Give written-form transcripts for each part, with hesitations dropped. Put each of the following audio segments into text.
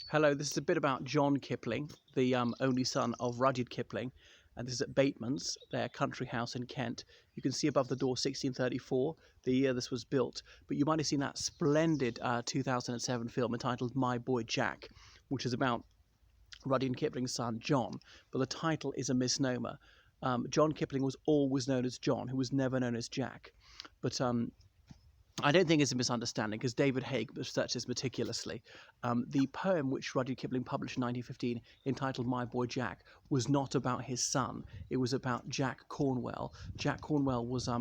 Hello, this is a bit about John Kipling, the only son of Rudyard Kipling, and this is at Bateman's, their country house in Kent. You can see above the door 1634, the year this was built, but you might have seen that splendid 2007 film entitled My Boy Jack, which is about Rudyard Kipling's son John, but the title is a misnomer. John Kipling was always known as John, who was never known as Jack, but I don't think it's a misunderstanding because David Haig researched this meticulously. The poem which Rudyard Kipling published in 1915 entitled My Boy Jack was not about his son. It was about Jack Cornwell. Jack Cornwell was a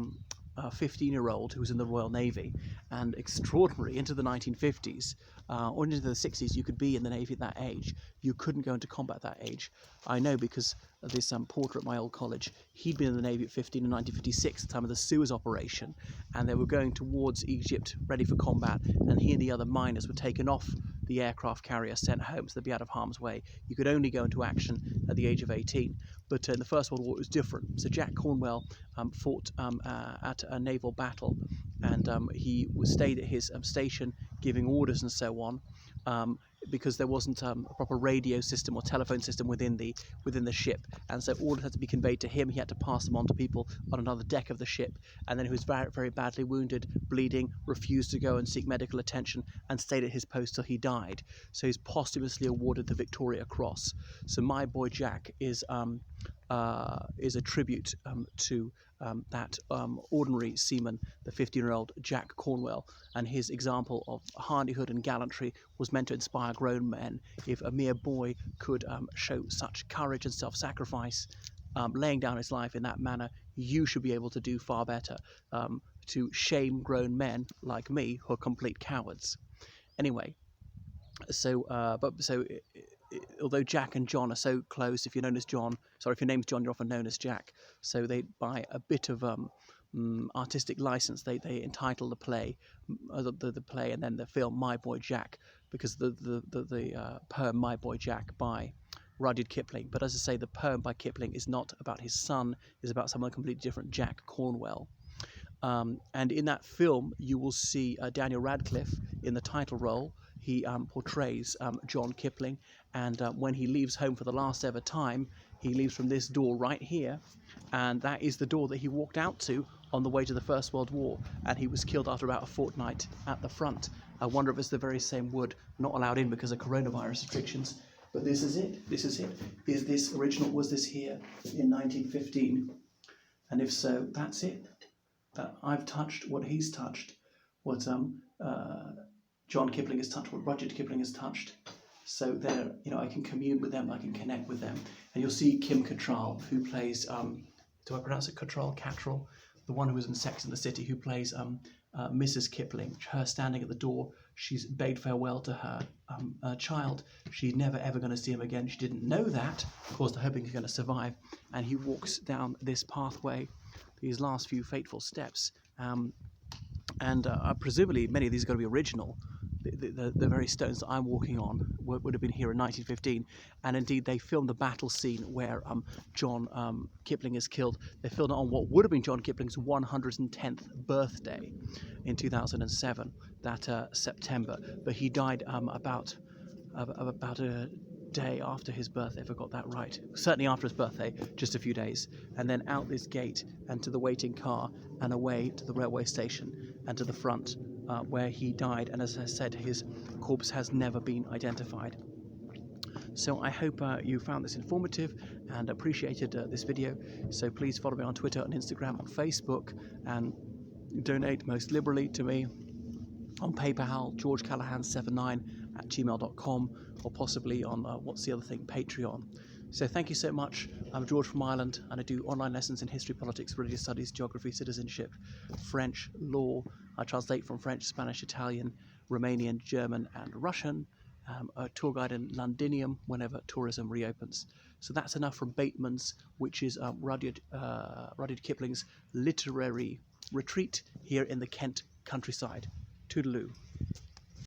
15-year-old who was in the Royal Navy, and extraordinary into the 1950s or into the 60s you could be in the Navy at that age. You couldn't go into combat at that age. I know because of this porter at my old college. He'd been in the Navy at 15 in 1956 at the time of the Suez operation, and they were going towards Egypt ready for combat, and he and the other miners were taken off the aircraft carrier, sent home so they'd be out of harm's way. You could only go into action at the age of 18. But in the First World War it was different. So Jack Cornwell fought at a naval battle, and he stayed at his station giving orders and so on, because there wasn't a proper radio system or telephone system within the ship, and so orders had to be conveyed to him. He had to pass them on to people on another deck of the ship, and then he was very, very badly wounded, bleeding, refused to go and seek medical attention, and stayed at his post till he died. So he's posthumously awarded the Victoria Cross. So My Boy Jack is a tribute to that ordinary seaman, the 15-year-old Jack Cornwell, and his example of hardihood and gallantry was meant to inspire grown men. If a mere boy could show such courage and self-sacrifice, laying down his life in that manner, you should be able to do far better, to shame grown men like me who are complete cowards. Anyway, so although Jack and John are so close, if you're known as John, sorry, if your name's John, you're often known as Jack. So they, by a bit of artistic license, they entitle the play, the play, and then the film My Boy Jack, because the poem My Boy Jack by Rudyard Kipling. But as I say, the poem by Kipling is not about his son; it's about someone completely different, Jack Cornwell. And in that film, you will see Daniel Radcliffe in the title role. He portrays John Kipling, and when he leaves home for the last ever time, he leaves from this door right here, and that is the door that he walked out to on the way to the First World War, and he was killed after about a fortnight at the front. I wonder if it's the very same wood, not allowed in because of coronavirus restrictions. But this is it. This is it. Is this original? Was this here in 1915? And if so, that's it. I've touched what he's touched, what John Kipling has touched, what Rudyard Kipling has touched. So there, I can commune with them, I can connect with them. And you'll see Kim Cattrall, who plays, do I pronounce it Cattrall? The one who was in Sex and the City, who plays Mrs. Kipling. Her standing at the door, she's bade farewell to her child. She's never ever going to see him again. She didn't know that, of course, they're hoping he's going to survive. And he walks down this pathway, these last few fateful steps, and presumably many of these are going to be original. The very stones that I'm walking on would have been here in 1915, and indeed they filmed the battle scene where John Kipling is killed. They filmed it on what would have been John Kipling's 110th birthday in 2007, that September, but he died about a day after his birthday, if I got that right. Certainly after his birthday, just a few days. And then out this gate and to the waiting car and away to the railway station and to the front where he died. And as I said, his corpse has never been identified. So I hope you found this informative and appreciated this video. So please follow me on Twitter and Instagram and Facebook, and donate most liberally to me on PayPal, georgecallahan79@gmail.com, or possibly on, what's the other thing, Patreon. So thank you so much. I'm George from Ireland, and I do online lessons in history, politics, religious studies, geography, citizenship, French, law. I translate from French, Spanish, Italian, Romanian, German, and Russian. A tour guide in Londinium whenever tourism reopens. So that's enough from Bateman's, which is Rudyard Kipling's literary retreat here in the Kent countryside. Toodaloo.